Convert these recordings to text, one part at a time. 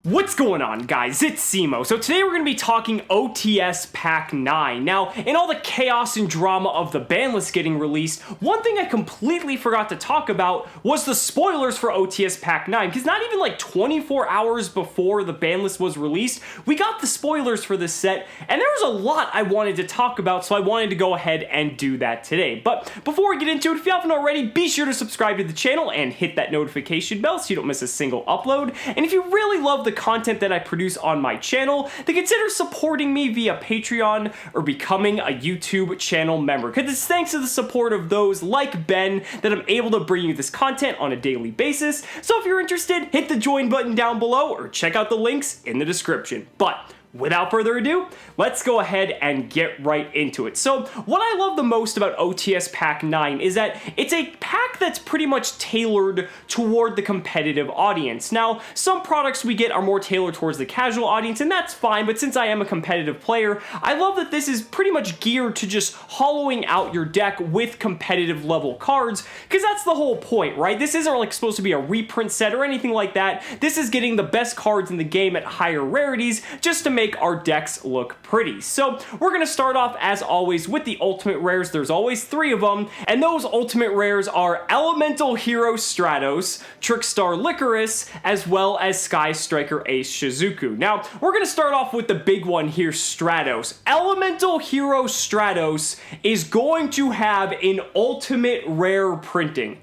What's going on, guys? It's Cimo. So today we're going to be talking OTS Pack 9. Now, in all the chaos and drama of the Banlist getting released, one thing I completely forgot to talk about was the spoilers for OTS Pack 9, because not even like 24 hours before the Banlist was released, we got the spoilers for this set, and there was a lot I wanted to talk about, so I wanted to go ahead and do that today. But before we get into it, if you haven't already, be sure to subscribe to the channel and hit that notification bell so you don't miss a single upload. And if you really love the content that I produce on my channel, then consider supporting me via Patreon or becoming a YouTube channel member, because it's thanks to the support of those like Ben that I'm able to bring you this content on a daily basis. So if you're interested, hit the join button down below or check out the links in the description. But without further ado, let's go ahead and get right into it. So what I love the most about OTS Pack 9 is that it's a pack that's pretty much tailored toward the competitive audience. Now, some products we get are more tailored towards the casual audience, and that's fine, but since I am a competitive player, I love that this is pretty much geared to just hollowing out your deck with competitive level cards, because that's the whole point, right? This isn't like supposed to be a reprint set or anything like that. This is getting the best cards in the game at higher rarities just to make our decks look pretty. So we're going to start off as always with the ultimate rares. There's always 3 of them, and those ultimate rares are Elemental Hero STRATOS, TRICKSTAR LYCORIS, as well as Sky Striker Ace SHIZUKU. Now, we're going to start off with the big one here, STRATOS. Elemental Hero STRATOS is going to have an ultimate rare printing.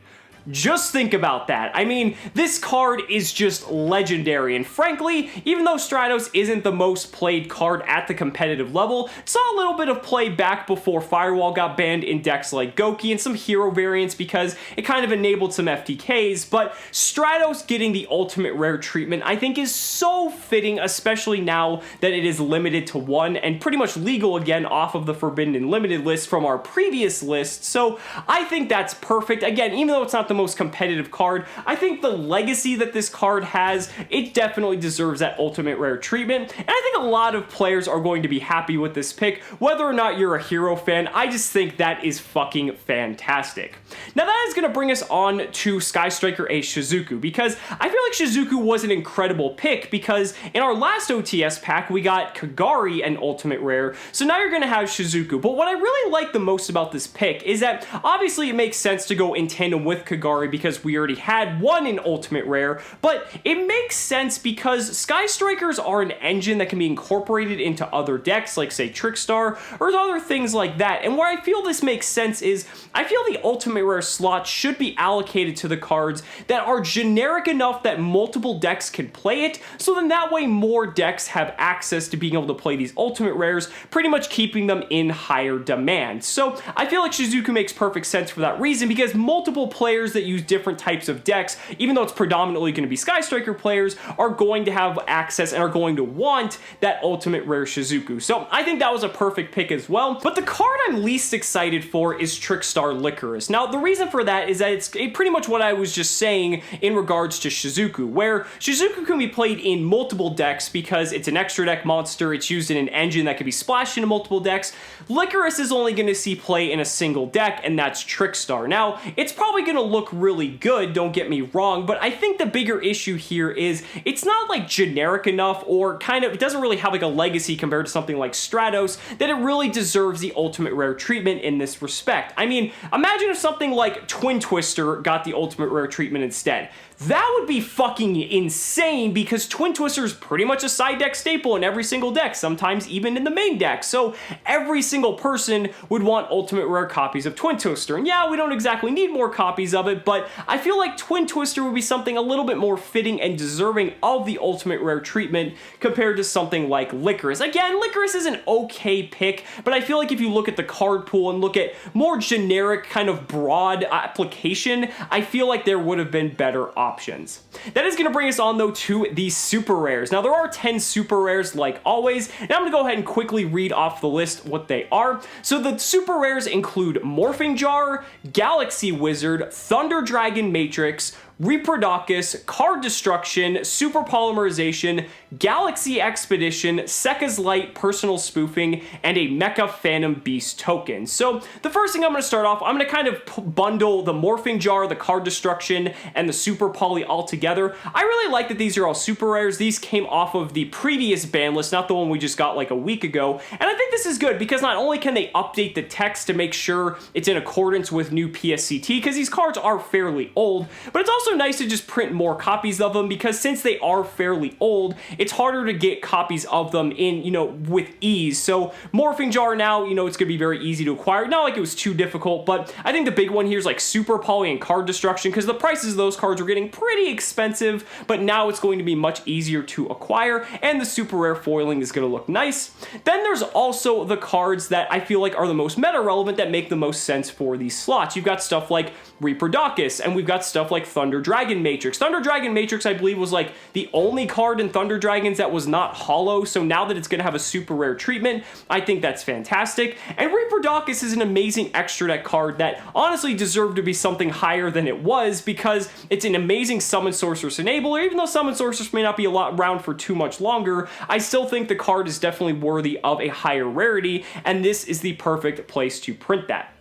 Just think about that. I mean, this card is just legendary, and frankly, even though STRATOS isn't the most played card at the competitive level, it saw a little bit of play back before Firewall got banned in decks like Goki and some hero variants because it kind of enabled some FTKs, but STRATOS getting the ultimate rare treatment I think is so fitting, especially now that it is limited to 1 and pretty much legal again off of the Forbidden and Limited list from our previous list, so I think that's perfect. Again, even though it's not the most competitive card, I think the legacy that this card has, it definitely deserves that ultimate rare treatment, and I think a lot of players are going to be happy with this pick, whether or not you're a hero fan. I just think that is fucking fantastic. Now that is going to bring us on to Sky Striker Ace SHIZUKU, because I feel like SHIZUKU was an incredible pick, because in our last OTS pack we got Kagari an ultimate rare, so now you're going to have SHIZUKU. But what I really like the most about this pick is that obviously it makes sense to go in tandem with Kagari because we already had one in ultimate rare, but it makes sense because Sky Strikers are an engine that can be incorporated into other decks like say TRICKSTAR or other things like that, and where I feel this makes sense is I feel the ultimate rare slot should be allocated to the cards that are generic enough that multiple decks can play it, so then that way more decks have access to being able to play these ultimate rares, pretty much keeping them in higher demand. So I feel like SHIZUKU makes perfect sense for that reason, because multiple players that use different types of decks, even though it's predominantly going to be Sky Striker players, are going to have access and are going to want that ultimate rare SHIZUKU. So I think that was a perfect pick as well. But the card I'm least excited for is TRICKSTAR LYCORIS. Now the reason for that is that it's pretty much what I was just saying in regards to SHIZUKU, where SHIZUKU can be played in multiple decks because it's an extra deck monster, it's used in an engine that can be splashed into multiple decks. LYCORIS is only going to see play in a single deck, and that's TRICKSTAR. Now it's probably going to look really good, don't get me wrong, but I think the bigger issue here is it's not like generic enough, or kind of, it doesn't really have like a legacy compared to something like STRATOS that it really deserves the ultimate rare treatment in this respect. I mean, imagine if something like Twin Twister got the ultimate rare treatment instead. That would be fucking insane, because Twin Twister is pretty much a side deck staple in every single deck, sometimes even in the main deck, so every single person would want ultimate rare copies of Twin Twister. And yeah, we don't exactly need more copies of it, but I feel like Twin Twister would be something a little bit more fitting and deserving of the ultimate rare treatment compared to something like LYCORIS. Again, LYCORIS is an okay pick, but I feel like if you look at the card pool and look at more generic kind of broad application, I feel like there would have been better options. That is going to bring us on though to the super rares. Now there are 10 super rares like always, and I'm going to go ahead and quickly read off the list what they are. So the super rares include Morphing Jar, Galaxy Wizard, Thunder Dragon Matrix, Reproducus, Card Destruction, Super Polymerization, Galaxy Expedition, Sekka's Light, Personal Spoofing, and a Mecha Phantom Beast token. So the first thing I'm going to start off, I'm going to kind of bundle the Morphing Jar, the Card Destruction, and the Super Poly all together. I really like that these are all super rares. These came off of the previous ban list, not the one we just got like a week ago. And I think this is good because not only can they update the text to make sure it's in accordance with new PSCT, because these cards are fairly old, but it's also nice to just print more copies of them because since they are fairly old, it's harder to get copies of them in, with ease. So Morphing Jar now, it's going to be very easy to acquire. Not like it was too difficult, but I think the big one here is like Super Poly and Card Destruction because the prices of those cards were getting pretty expensive, but now it's going to be much easier to acquire, and the super rare foiling is going to look nice. Then there's also the cards that I feel like are the most meta relevant that make the most sense for these slots. You've got stuff like Reproducus, and we've got stuff like Thunder Dragon Matrix. Thunder Dragon Matrix, I believe, was like the only card in Thunder Dragons that was not hollow, so now that it's going to have a super rare treatment, I think that's fantastic. And Reproducus is an amazing extra deck card that honestly deserved to be something higher than it was because it's an amazing Summon Sorceress enabler. Even though Summon Sorceress may not be around for too much longer, I still think the card is definitely worthy of a higher rarity, and this is the perfect place to print that.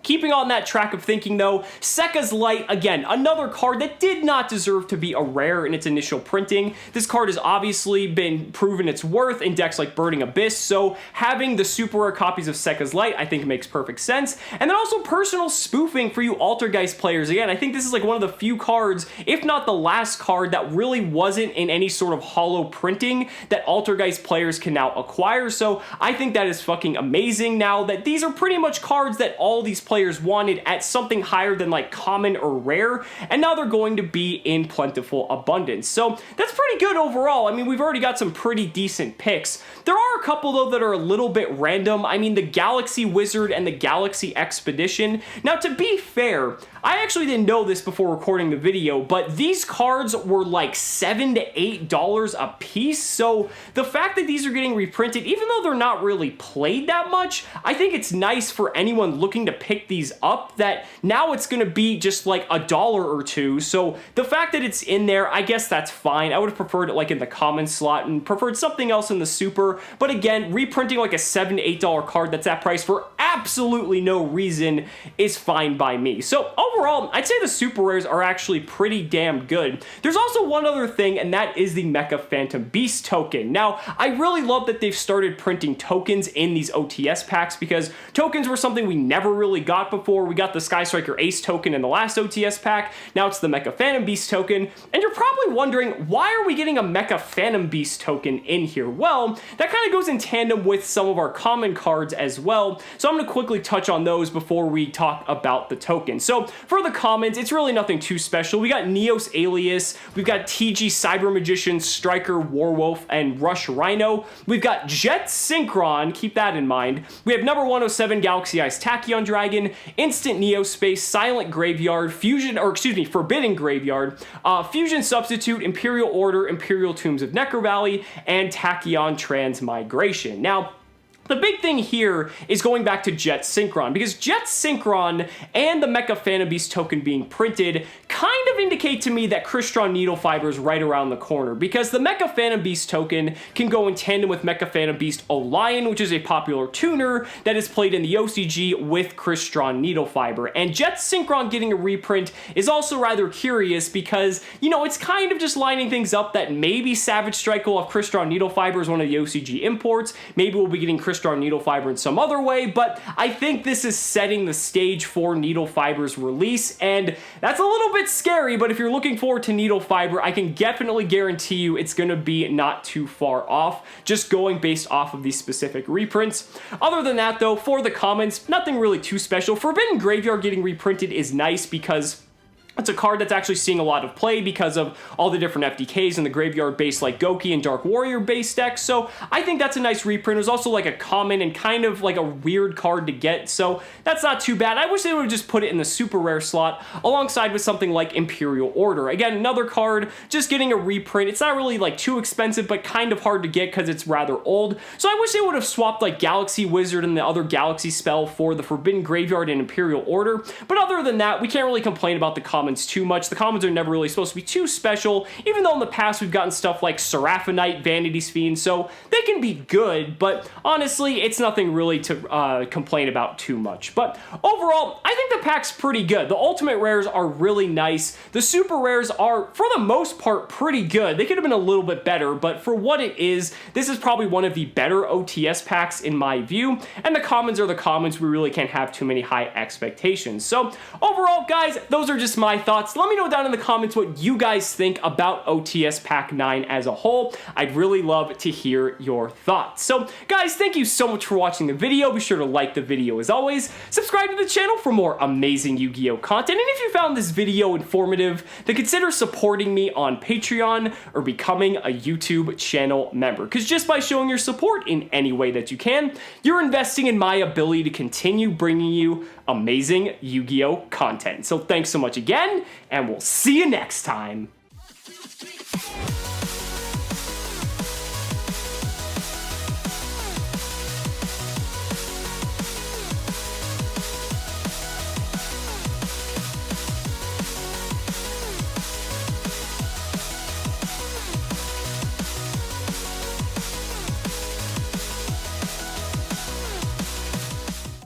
Keeping on that track of thinking though, Sekka's Light, again, another card that did not deserve to be a rare in its initial printing. This card has obviously been proven its worth in decks like Burning Abyss, so having the super rare copies of Sekka's Light I think makes perfect sense. And then also Personal Spoofing for you Altergeist players. Again, I think this is like one of the few cards, if not the last card, that really wasn't in any sort of hollow printing that Altergeist players can now acquire, so I think that is fucking amazing now that these are pretty much cards that all these players wanted at something higher than like common or rare, and now they're going to be in plentiful abundance. So that's pretty good overall. I mean, we've already got some pretty decent picks. There are a couple though that are a little bit random. I mean, the Galaxy Wizard and the Galaxy Expedition. Now, to be fair, I actually didn't know this before recording the video, but these cards were like $7 to $8 a piece. So the fact that these are getting reprinted, even though they're not really played that much, I think it's nice for anyone looking to pick these up that now it's going to be just like $1 or $2. So the fact that it's in there, I guess that's fine. I would have preferred it like in the common slot and preferred something else in the super. But again, reprinting like a $7 to $8 card that's that price for absolutely no reason is fine by me. So overall, I'd say the super rares are actually pretty damn good. There's also one other thing, and that is the Mecha Phantom Beast token. Now, I really love that they've started printing tokens in these OTS packs because tokens were something we never really got before. We got the Sky Striker Ace token in the last OTS pack. Now it's the Mecha Phantom Beast token. And you're probably wondering, why are we getting a Mecha Phantom Beast token in here? Well, that kind of goes in tandem with some of our common cards as well. So I'm going to quickly touch on those before we talk about the token. So for the commons, it's really nothing too special. We got Neos Alias, we've got TG Cyber Magician, Striker Warwolf, and Rush Rhino. We've got Jet Synchron, keep that in mind. We have number 107 Galaxy Eyes Tachyon Dragon, Instant Neospace, Silent Graveyard, Forbidden Graveyard, Fusion Substitute, Imperial Order, Imperial Tombs of Necro Valley, and Tachyon Transmigration. Now, the big thing here is going back to Jet Synchron, because Jet Synchron and the Mecha Phantom Beast token being printed kind of indicate to me that Crystron Needle Fiber is right around the corner, because the Mecha Phantom Beast token can go in tandem with Mecha Phantom Beast Orion, which is a popular tuner that is played in the OCG with Crystron Needle Fiber. And Jet Synchron getting a reprint is also rather curious because, it's kind of just lining things up that maybe Savage Strike will have Crystron Needle Fiber as one of the OCG imports. Maybe we'll be getting Crystron Needle Fiber in some other way, but I think this is setting the stage for Needle Fiber's release, and that's a little bit scary, but if you're looking forward to Needle Fiber, I can definitely guarantee you it's going to be not too far off, just going based off of these specific reprints. Other than that, though, for the commons, nothing really too special. Forbidden Graveyard getting reprinted is nice because it's a card that's actually seeing a lot of play because of all the different FDKs in the graveyard base like Goki and Dark Warrior base decks, so I think that's a nice reprint. It was also like a common and kind of like a weird card to get, so that's not too bad. I wish they would have just put it in the super rare slot alongside with something like Imperial Order. Again, another card just getting a reprint. It's not really like too expensive, but kind of hard to get because it's rather old, so I wish they would have swapped like Galaxy Wizard and the other Galaxy spell for the Forbidden Graveyard and Imperial Order, but other than that, we can't really complain about the common commons too much. The commons are never really supposed to be too special, even though in the past we've gotten stuff like Seraphinite, Vanity's Fiend, so they can be good, but honestly, it's nothing really to complain about too much. But overall, I think the pack's pretty good. The ultimate rares are really nice. The super rares are, for the most part, pretty good. They could have been a little bit better, but for what it is, this is probably one of the better OTS packs in my view, and the commons are the commons. We really can't have too many high expectations. So overall, guys, those are just my thoughts. Let me know down in the comments what you guys think about OTS Pack 9 as a whole. I'd really love to hear your thoughts. So guys, thank you so much for watching the video. Be sure to like the video as always. Subscribe to the channel for more amazing Yu-Gi-Oh content. And if you found this video informative, then consider supporting me on Patreon or becoming a YouTube channel member. Because just by showing your support in any way that you can, you're investing in my ability to continue bringing you amazing Yu-Gi-Oh content. So thanks so much again, and we'll see you next time.